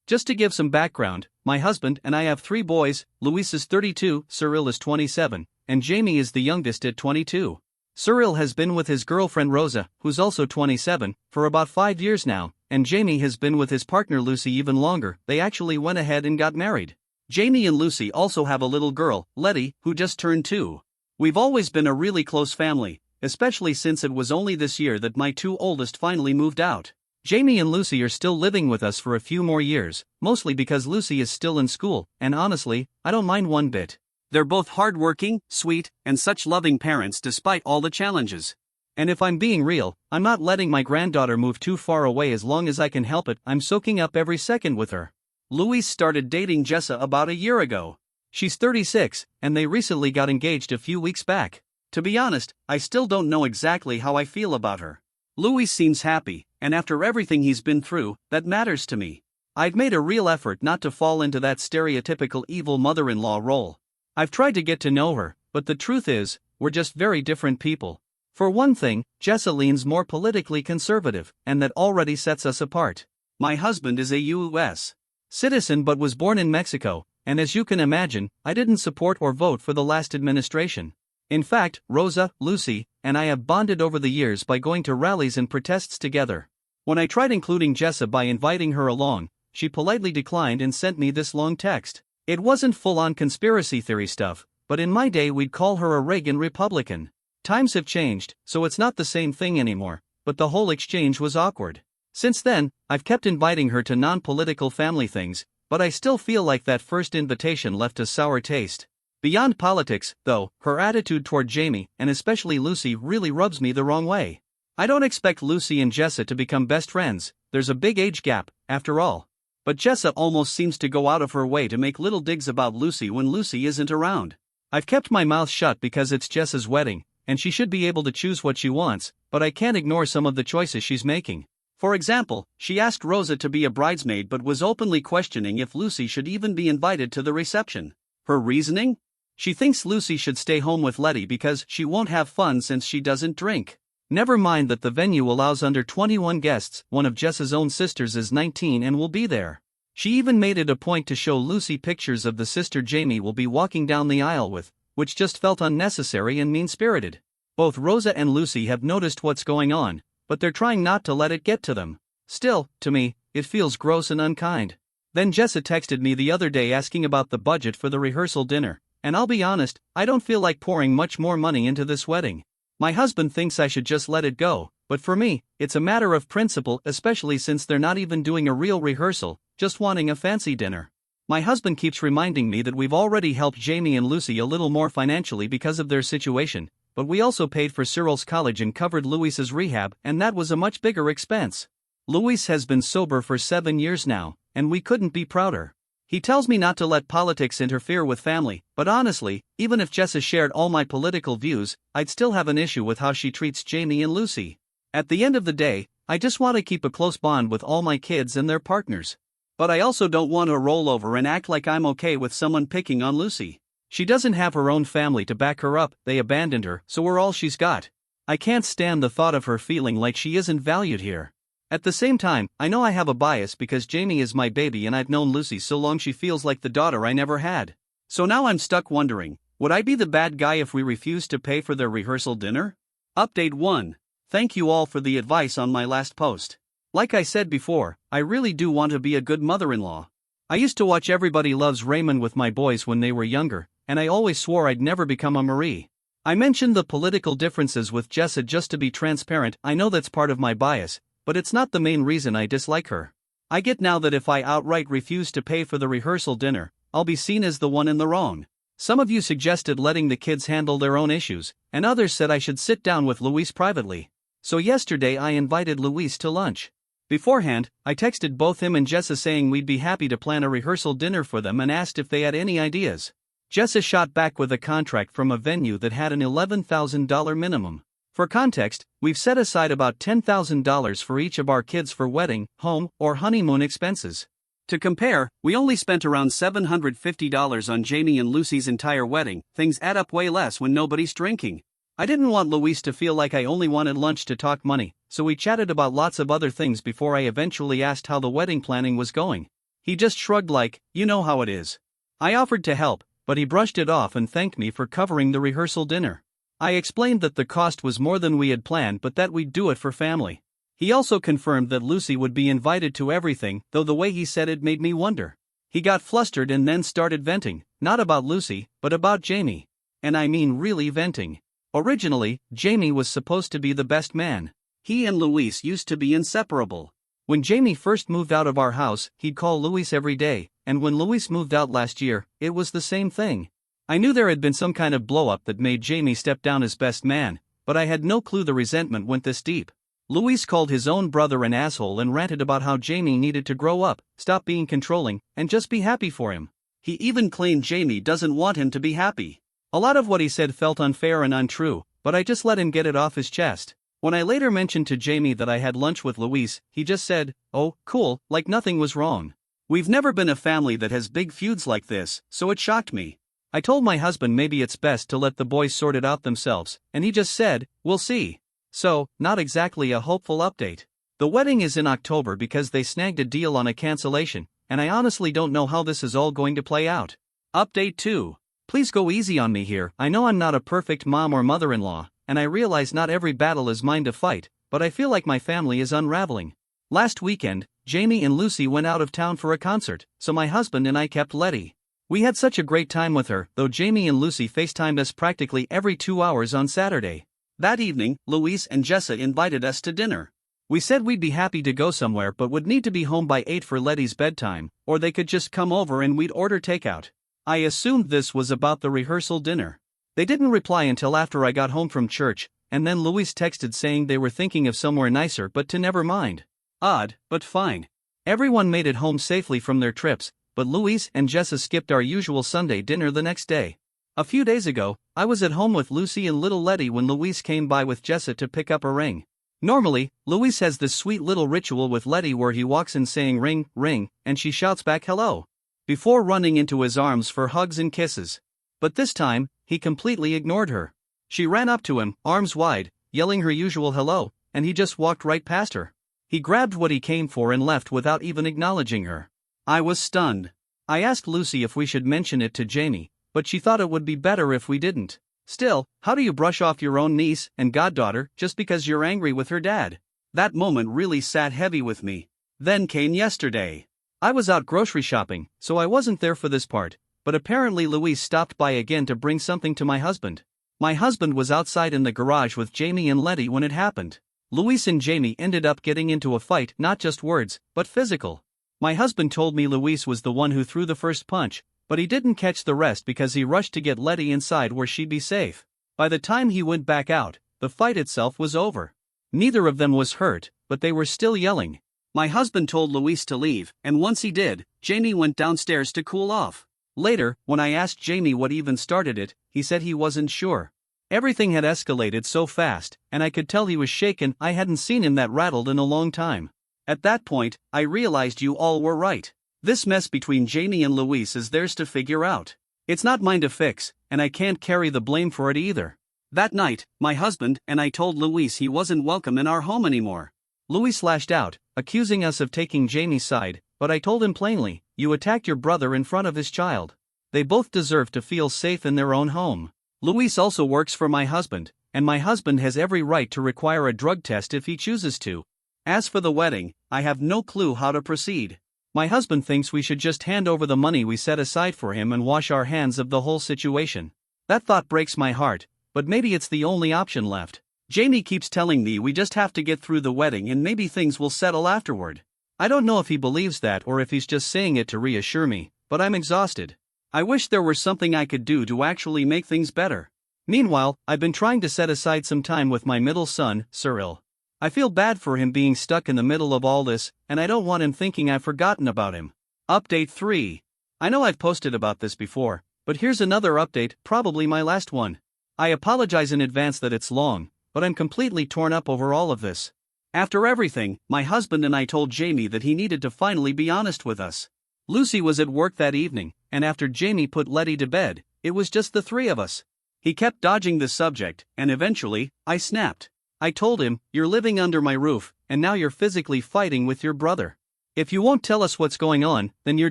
Just to give some background, my husband and I have 3 boys. Luis is 32, Cyril is 27, and Jamie is the youngest at 22. Cyril has been with his girlfriend Rosa, who's also 27, for about 5 years now, and Jamie has been with his partner Lucy even longer. They actually went ahead and got married. Jamie and Lucy also have a little girl, Letty, who just turned 2. We've always been a really close family, especially since it was only this year that my 2 oldest finally moved out. Jamie and Lucy are still living with us for a few more years, mostly because Lucy is still in school, and honestly, I don't mind one bit. They're both hardworking, sweet, and such loving parents despite all the challenges. And if I'm being real, I'm not letting my granddaughter move too far away as long as I can help it. I'm soaking up every second with her. Luis started dating Jessa about a year ago. She's 36, and they recently got engaged a few weeks back. To be honest, I still don't know exactly how I feel about her. Luis seems happy, and after everything he's been through, that matters to me. I've made a real effort not to fall into that stereotypical evil mother-in-law role. I've tried to get to know her, but the truth is, we're just very different people. For one thing, Jessa leans more politically conservative, and that already sets us apart. My husband is a U.S. citizen but was born in Mexico, and as you can imagine, I didn't support or vote for the last administration. In fact, Rosa, Lucy, and I have bonded over the years by going to rallies and protests together. When I tried including Jessa by inviting her along, she politely declined and sent me this long text. It wasn't full-on conspiracy theory stuff, but in my day we'd call her a Reagan Republican. Times have changed, so it's not the same thing anymore, but the whole exchange was awkward. Since then, I've kept inviting her to non-political family things, but I still feel like that first invitation left a sour taste. Beyond politics, though, her attitude toward Jamie, and especially Lucy, really rubs me the wrong way. I don't expect Lucy and Jessa to become best friends, there's a big age gap, after all. But Jessa almost seems to go out of her way to make little digs about Lucy when Lucy isn't around. I've kept my mouth shut because it's Jessa's wedding, and she should be able to choose what she wants, but I can't ignore some of the choices she's making. For example, she asked Rosa to be a bridesmaid but was openly questioning if Lucy should even be invited to the reception. Her reasoning? She thinks Lucy should stay home with Letty because she won't have fun since she doesn't drink. Never mind that the venue allows under 21 guests, one of Jessa's own sisters is 19 and will be there. She even made it a point to show Lucy pictures of the sister Jamie will be walking down the aisle with, which just felt unnecessary and mean-spirited. Both Rosa and Lucy have noticed what's going on, but they're trying not to let it get to them. Still, to me, it feels gross and unkind. Then Jessa texted me the other day asking about the budget for the rehearsal dinner. And I'll be honest, I don't feel like pouring much more money into this wedding. My husband thinks I should just let it go, but for me, it's a matter of principle, especially since they're not even doing a real rehearsal, just wanting a fancy dinner. My husband keeps reminding me that we've already helped Jamie and Lucy a little more financially because of their situation, but we also paid for Cyril's college and covered Luis's rehab, and that was a much bigger expense. Luis has been sober for 7 years now, and we couldn't be prouder. He tells me not to let politics interfere with family, but honestly, even if Jessa shared all my political views, I'd still have an issue with how she treats Jamie and Lucy. At the end of the day, I just want to keep a close bond with all my kids and their partners. But I also don't want to roll over and act like I'm okay with someone picking on Lucy. She doesn't have her own family to back her up, they abandoned her, so we're all she's got. I can't stand the thought of her feeling like she isn't valued here. At the same time, I know I have a bias because Jamie is my baby and I've known Lucy so long she feels like the daughter I never had. So now I'm stuck wondering, would I be the bad guy if we refuse to pay for their rehearsal dinner? Update 1. Thank you all for the advice on my last post. Like I said before, I really do want to be a good mother-in-law. I used to watch Everybody Loves Raymond with my boys when they were younger, and I always swore I'd never become a Marie. I mentioned the political differences with Jessa just to be transparent. I know that's part of my bias, but it's not the main reason I dislike her. I get now that if I outright refuse to pay for the rehearsal dinner, I'll be seen as the one in the wrong. Some of you suggested letting the kids handle their own issues, and others said I should sit down with Luis privately. So yesterday I invited Luis to lunch. Beforehand, I texted both him and Jessa saying we'd be happy to plan a rehearsal dinner for them and asked if they had any ideas. Jessa shot back with a contract from a venue that had an $11,000 minimum. For context, we've set aside about $10,000 for each of our kids for wedding, home, or honeymoon expenses. To compare, we only spent around $750 on Jamie and Lucy's entire wedding. Things add up way less when nobody's drinking. I didn't want Luis to feel like I only wanted lunch to talk money, so we chatted about lots of other things before I eventually asked how the wedding planning was going. He just shrugged like, you know how it is. I offered to help, but he brushed it off and thanked me for covering the rehearsal dinner. I explained that the cost was more than we had planned but that we'd do it for family. He also confirmed that Lucy would be invited to everything, though the way he said it made me wonder. He got flustered and then started venting, not about Lucy, but about Jamie. And I mean really venting. Originally, Jamie was supposed to be the best man. He and Luis used to be inseparable. When Jamie first moved out of our house, he'd call Luis every day, and when Luis moved out last year, it was the same thing. I knew there had been some kind of blow-up that made Jamie step down as best man, but I had no clue the resentment went this deep. Luis called his own brother an asshole and ranted about how Jamie needed to grow up, stop being controlling, and just be happy for him. He even claimed Jamie doesn't want him to be happy. A lot of what he said felt unfair and untrue, but I just let him get it off his chest. When I later mentioned to Jamie that I had lunch with Luis, he just said, "Oh, cool," like nothing was wrong. We've never been a family that has big feuds like this, so it shocked me. I told my husband maybe it's best to let the boys sort it out themselves, and he just said, "We'll see." So, not exactly a hopeful update. The wedding is in October because they snagged a deal on a cancellation, and I honestly don't know how this is all going to play out. Update 2. Please go easy on me here. I know I'm not a perfect mom or mother-in-law, and I realize not every battle is mine to fight, but I feel like my family is unraveling. Last weekend, Jamie and Lucy went out of town for a concert, so my husband and I kept Letty. We had such a great time with her, though Jamie and Lucy FaceTimed us practically every 2 hours on Saturday. That evening, Luis and Jessa invited us to dinner. We said we'd be happy to go somewhere but would need to be home by 8 for Letty's bedtime, or they could just come over and we'd order takeout. I assumed this was about the rehearsal dinner. They didn't reply until after I got home from church, and then Luis texted saying they were thinking of somewhere nicer but to never mind. Odd, but fine. Everyone made it home safely from their trips, but Luis and Jessa skipped our usual Sunday dinner the next day. A few days ago, I was at home with Lucy and little Letty when Luis came by with Jessa to pick up a ring. Normally, Luis has this sweet little ritual with Letty where he walks in saying ring, ring, and she shouts back hello, before running into his arms for hugs and kisses. But this time, he completely ignored her. She ran up to him, arms wide, yelling her usual hello, and he just walked right past her. He grabbed what he came for and left without even acknowledging her. I was stunned. I asked Lucy if we should mention it to Jamie, but she thought it would be better if we didn't. Still, how do you brush off your own niece and goddaughter just because you're angry with her dad? That moment really sat heavy with me. Then came yesterday. I was out grocery shopping, so I wasn't there for this part, but apparently Luis stopped by again to bring something to my husband. My husband was outside in the garage with Jamie and Letty when it happened. Luis and Jamie ended up getting into a fight, not just words, but physical. My husband told me Luis was the one who threw the first punch, but he didn't catch the rest because he rushed to get Letty inside where she'd be safe. By the time he went back out, the fight itself was over. Neither of them was hurt, but they were still yelling. My husband told Luis to leave, and once he did, Jamie went downstairs to cool off. Later, when I asked Jamie what even started it, he said he wasn't sure. Everything had escalated so fast, and I could tell he was shaken. I hadn't seen him that rattled in a long time. At that point, I realized you all were right. This mess between Jamie and Luis is theirs to figure out. It's not mine to fix, and I can't carry the blame for it either. That night, my husband and I told Luis he wasn't welcome in our home anymore. Luis lashed out, accusing us of taking Jamie's side, but I told him plainly, "You attacked your brother in front of his child. They both deserve to feel safe in their own home." Luis also works for my husband, and my husband has every right to require a drug test if he chooses to. As for the wedding, I have no clue how to proceed. My husband thinks we should just hand over the money we set aside for him and wash our hands of the whole situation. That thought breaks my heart, but maybe it's the only option left. Jamie keeps telling me we just have to get through the wedding and maybe things will settle afterward. I don't know if he believes that or if he's just saying it to reassure me, but I'm exhausted. I wish there were something I could do to actually make things better. Meanwhile, I've been trying to set aside some time with my middle son, Cyril. I feel bad for him being stuck in the middle of all this, and I don't want him thinking I've forgotten about him. Update 3. I know I've posted about this before, but here's another update, probably my last one. I apologize in advance that it's long, but I'm completely torn up over all of this. After everything, my husband and I told Jamie that he needed to finally be honest with us. Lucy was at work that evening, and after Jamie put Letty to bed, it was just the three of us. He kept dodging the subject, and eventually, I snapped. I told him, "You're living under my roof, and now you're physically fighting with your brother. If you won't tell us what's going on, then your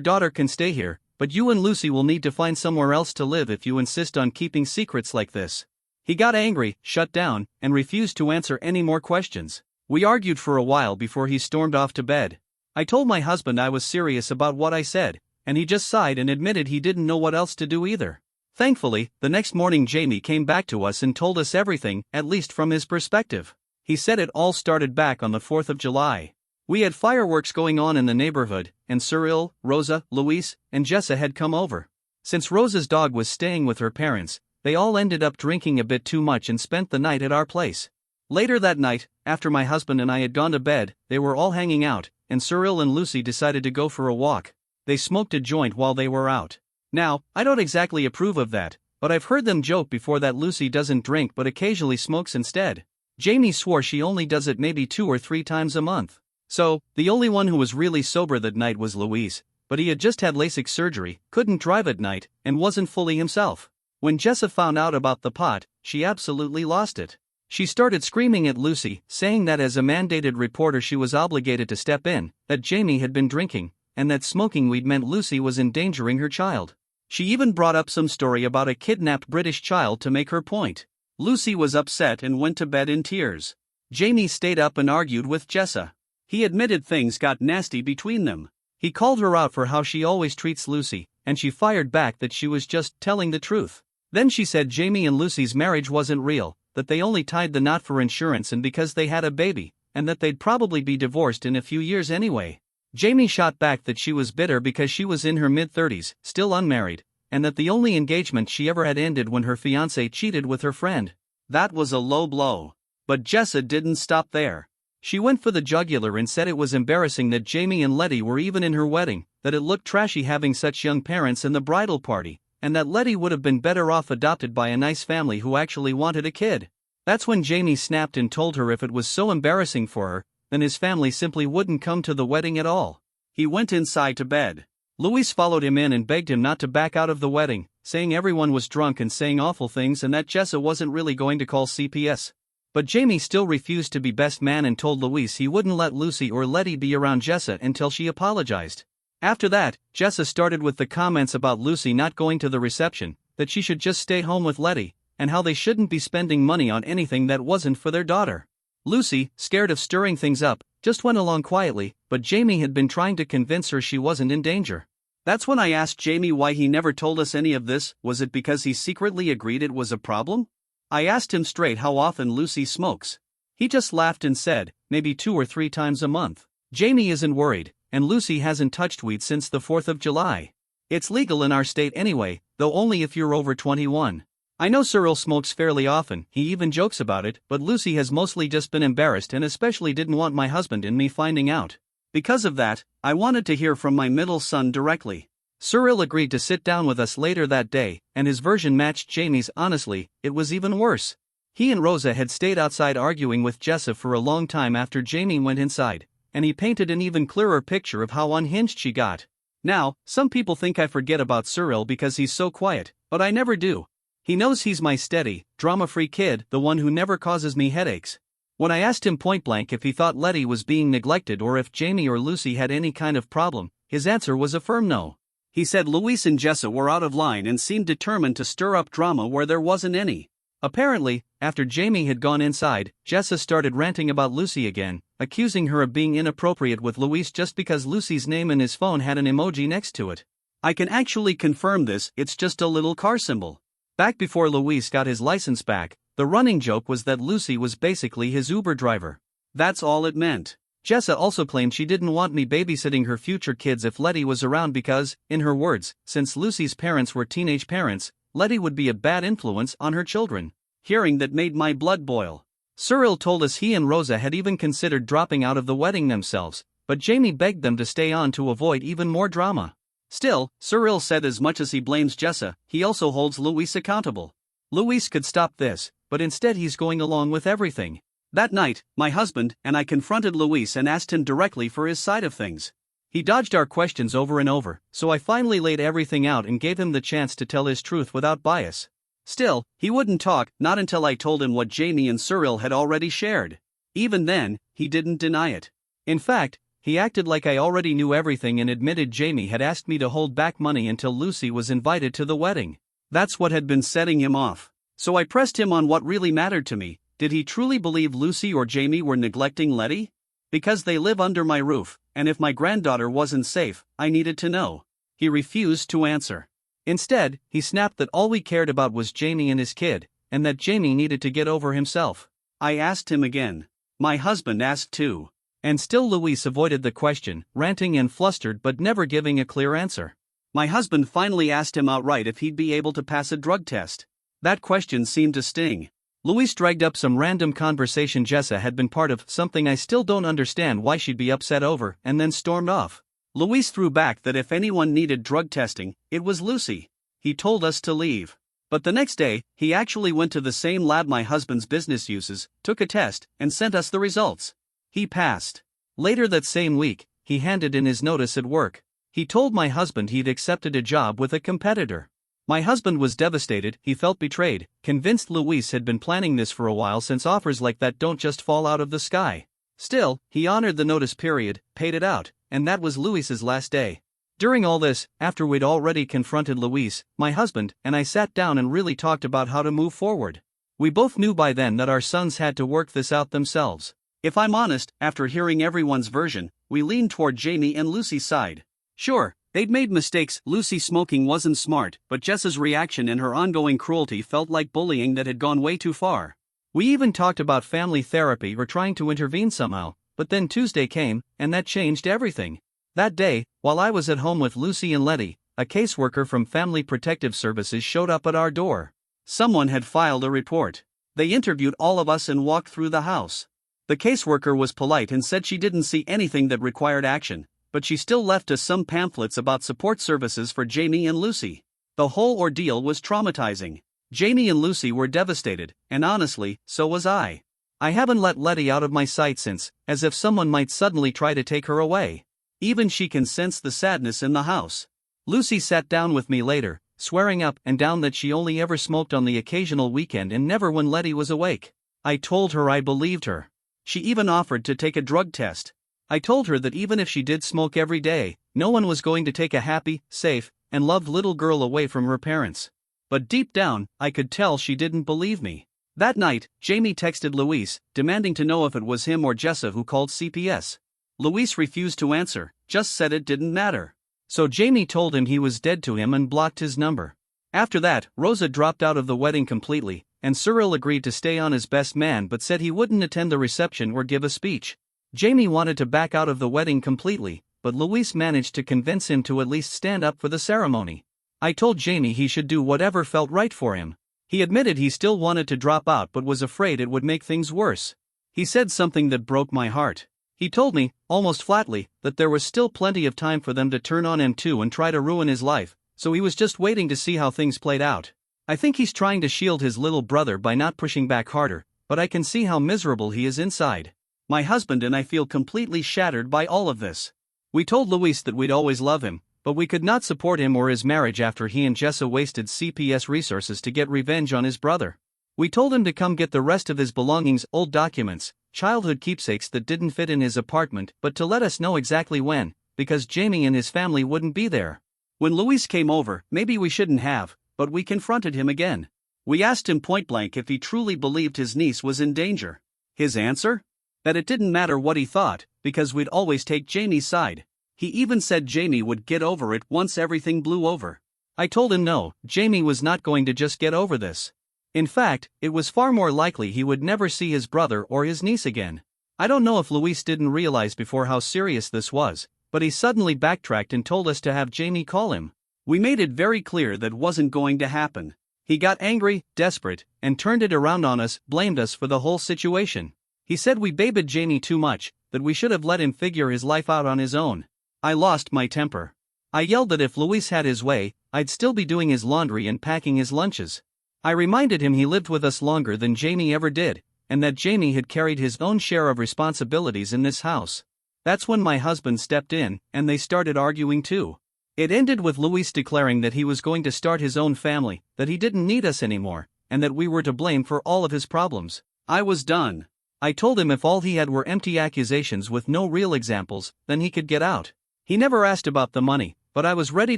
daughter can stay here, but you and Lucy will need to find somewhere else to live if you insist on keeping secrets like this." He got angry, shut down, and refused to answer any more questions. We argued for a while before he stormed off to bed. I told my husband I was serious about what I said, and he just sighed and admitted he didn't know what else to do either. Thankfully, the next morning Jamie came back to us and told us everything, at least from his perspective. He said it all started back on the 4th of July. We had fireworks going on in the neighborhood, and Cyril, Rosa, Luis, and Jessa had come over. Since Rosa's dog was staying with her parents, they all ended up drinking a bit too much and spent the night at our place. Later that night, after my husband and I had gone to bed, they were all hanging out, and Cyril and Lucy decided to go for a walk. They smoked a joint while they were out. Now, I don't exactly approve of that, but I've heard them joke before that Lucy doesn't drink but occasionally smokes instead. Jamie swore she only does it maybe 2 or 3 times a month. So, the only one who was really sober that night was Luis, but he had just had LASIK surgery, couldn't drive at night, and wasn't fully himself. When Jessa found out about the pot, she absolutely lost it. She started screaming at Lucy, saying that as a mandated reporter she was obligated to step in, that Jamie had been drinking, and that smoking weed meant Lucy was endangering her child. She even brought up some story about a kidnapped British child to make her point. Lucy was upset and went to bed in tears. Jamie stayed up and argued with Jessa. He admitted things got nasty between them. He called her out for how she always treats Lucy, and she fired back that she was just telling the truth. Then she said Jamie and Lucy's marriage wasn't real, that they only tied the knot for insurance and because they had a baby, and that they'd probably be divorced in a few years anyway. Jamie shot back that she was bitter because she was in her mid-30s, still unmarried, and that the only engagement she ever had ended when her fiancé cheated with her friend. That was a low blow. But Jessa didn't stop there. She went for the jugular and said it was embarrassing that Jamie and Letty were even in her wedding, that it looked trashy having such young parents in the bridal party, and that Letty would have been better off adopted by a nice family who actually wanted a kid. That's when Jamie snapped and told her if it was so embarrassing for her, then his family simply wouldn't come to the wedding at all. He went inside to bed. Luis followed him in and begged him not to back out of the wedding, saying everyone was drunk and saying awful things and that Jessa wasn't really going to call CPS. But Jamie still refused to be best man and told Luis he wouldn't let Lucy or Letty be around Jessa until she apologized. After that, Jessa started with the comments about Lucy not going to the reception, that she should just stay home with Letty, and how they shouldn't be spending money on anything that wasn't for their daughter. Lucy, scared of stirring things up, just went along quietly, but Jamie had been trying to convince her she wasn't in danger. That's when I asked Jamie why he never told us any of this. Was it because he secretly agreed it was a problem? I asked him straight how often Lucy smokes. He just laughed and said, maybe 2 or 3 times a month. Jamie isn't worried, and Lucy hasn't touched weed since the 4th of July. It's legal in our state anyway, though only if you're over 21. I know Cyril smokes fairly often, he even jokes about it, but Lucy has mostly just been embarrassed and especially didn't want my husband and me finding out. Because of that, I wanted to hear from my middle son directly. Cyril agreed to sit down with us later that day, and his version matched Jamie's. Honestly, it was even worse. He and Rosa had stayed outside arguing with Jessa for a long time after Jamie went inside, and he painted an even clearer picture of how unhinged she got. Now, some people think I forget about Cyril because he's so quiet, but I never do. He knows he's my steady, drama-free kid, the one who never causes me headaches. When I asked him point-blank if he thought Letty was being neglected or if Jamie or Lucy had any kind of problem, his answer was a firm no. He said Luis and Jessa were out of line and seemed determined to stir up drama where there wasn't any. Apparently, after Jamie had gone inside, Jessa started ranting about Lucy again, accusing her of being inappropriate with Luis just because Lucy's name in his phone had an emoji next to it. I can actually confirm this, it's just a little car symbol. Back before Luis got his license back, the running joke was that Lucy was basically his Uber driver. That's all it meant. Jessa also claimed she didn't want me babysitting her future kids if Letty was around because, in her words, since Lucy's parents were teenage parents, Letty would be a bad influence on her children. Hearing that made my blood boil. Cyril told us he and Rosa had even considered dropping out of the wedding themselves, but Jamie begged them to stay on to avoid even more drama. Still, Cyril said as much as he blames Jessa, he also holds Luis accountable. Luis could stop this, but instead he's going along with everything. That night, my husband and I confronted Luis and asked him directly for his side of things. He dodged our questions over and over, so I finally laid everything out and gave him the chance to tell his truth without bias. Still, he wouldn't talk, not until I told him what Jamie and Cyril had already shared. Even then, he didn't deny it. In fact, He acted like I already knew everything and admitted Jamie had asked me to hold back money until Lucy was invited to the wedding. That's what had been setting him off. So I pressed him on what really mattered to me. Did he truly believe Lucy or Jamie were neglecting Letty? Because they live under my roof, and if my granddaughter wasn't safe, I needed to know. He refused to answer. Instead, he snapped that all we cared about was Jamie and his kid, and that Jamie needed to get over himself. I asked him again. My husband asked too. And still Luis avoided the question, ranting and flustered but never giving a clear answer. My husband finally asked him outright if he'd be able to pass a drug test. That question seemed to sting. Luis dragged up some random conversation Jessa had been part of, something I still don't understand why she'd be upset over, and then stormed off. Luis threw back that if anyone needed drug testing, it was Lucy. He told us to leave. But the next day, he actually went to the same lab my husband's business uses, took a test, and sent us the results. He passed. Later that same week, he handed in his notice at work. He told my husband he'd accepted a job with a competitor. My husband was devastated, he felt betrayed, convinced Luis had been planning this for a while since offers like that don't just fall out of the sky. Still, he honored the notice period, paid it out, and that was Luis's last day. During all this, after we'd already confronted Luis, my husband and I sat down and really talked about how to move forward. We both knew by then that our sons had to work this out themselves. If I'm honest, after hearing everyone's version, we leaned toward Jamie and Lucy's side. Sure, they'd made mistakes, Lucy smoking wasn't smart, but Jessa's reaction and her ongoing cruelty felt like bullying that had gone way too far. We even talked about family therapy or trying to intervene somehow, but then Tuesday came, and that changed everything. That day, while I was at home with Lucy and Letty, a caseworker from Family Protective Services showed up at our door. Someone had filed a report. They interviewed all of us and walked through the house. The caseworker was polite and said she didn't see anything that required action, but she still left us some pamphlets about support services for Jamie and Lucy. The whole ordeal was traumatizing. Jamie and Lucy were devastated, and honestly, so was I. I haven't let Letty out of my sight since, as if someone might suddenly try to take her away. Even she can sense the sadness in the house. Lucy sat down with me later, swearing up and down that she only ever smoked on the occasional weekend and never when Letty was awake. I told her I believed her. She even offered to take a drug test. I told her that even if she did smoke every day, no one was going to take a happy, safe, and loved little girl away from her parents. But deep down, I could tell she didn't believe me. That night, Jamie texted Luis, demanding to know if it was him or Jessa who called CPS. Luis refused to answer, just said it didn't matter. So Jamie told him he was dead to him and blocked his number. After that, Rosa dropped out of the wedding completely, and Cyril agreed to stay on as best man but said he wouldn't attend the reception or give a speech. Jamie wanted to back out of the wedding completely, but Luis managed to convince him to at least stand up for the ceremony. I told Jamie he should do whatever felt right for him. He admitted he still wanted to drop out but was afraid it would make things worse. He said something that broke my heart. He told me, almost flatly, that there was still plenty of time for them to turn on him too and try to ruin his life, so he was just waiting to see how things played out. I think he's trying to shield his little brother by not pushing back harder, but I can see how miserable he is inside. My husband and I feel completely shattered by all of this. We told Luis that we'd always love him, but we could not support him or his marriage after he and Jessa wasted CPS resources to get revenge on his brother. We told him to come get the rest of his belongings, old documents, childhood keepsakes that didn't fit in his apartment, but to let us know exactly when, because Jamie and his family wouldn't be there. When Luis came over, maybe we shouldn't have, but we confronted him again. We asked him point blank if he truly believed his niece was in danger. His answer? That it didn't matter what he thought, because we'd always take Jamie's side. He even said Jamie would get over it once everything blew over. I told him no, Jamie was not going to just get over this. In fact, it was far more likely he would never see his brother or his niece again. I don't know if Luis didn't realize before how serious this was, but he suddenly backtracked and told us to have Jamie call him. We made it very clear that wasn't going to happen. He got angry, desperate, and turned it around on us, blamed us for the whole situation. He said we babied Jamie too much, that we should have let him figure his life out on his own. I lost my temper. I yelled that if Luis had his way, I'd still be doing his laundry and packing his lunches. I reminded him he lived with us longer than Jamie ever did, and that Jamie had carried his own share of responsibilities in this house. That's when my husband stepped in, and they started arguing too. It ended with Luis declaring that he was going to start his own family, that he didn't need us anymore, and that we were to blame for all of his problems. I was done. I told him if all he had were empty accusations with no real examples, then he could get out. He never asked about the money, but I was ready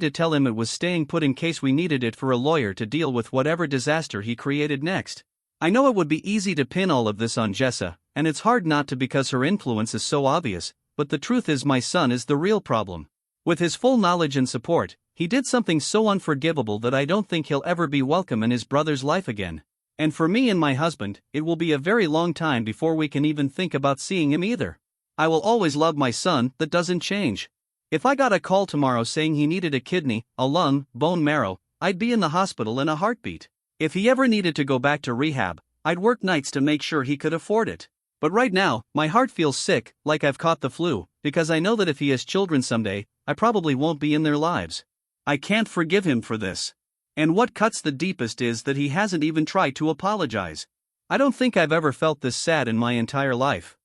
to tell him it was staying put in case we needed it for a lawyer to deal with whatever disaster he created next. I know it would be easy to pin all of this on Jessa, and it's hard not to because her influence is so obvious, but the truth is my son is the real problem. With his full knowledge and support, he did something so unforgivable that I don't think he'll ever be welcome in his brother's life again. And for me and my husband, it will be a very long time before we can even think about seeing him either. I will always love my son, that doesn't change. If I got a call tomorrow saying he needed a kidney, a lung, bone marrow, I'd be in the hospital in a heartbeat. If he ever needed to go back to rehab, I'd work nights to make sure he could afford it. But right now, my heart feels sick, like I've caught the flu, because I know that if he has children someday, I probably won't be in their lives. I can't forgive him for this. And what cuts the deepest is that he hasn't even tried to apologize. I don't think I've ever felt this sad in my entire life.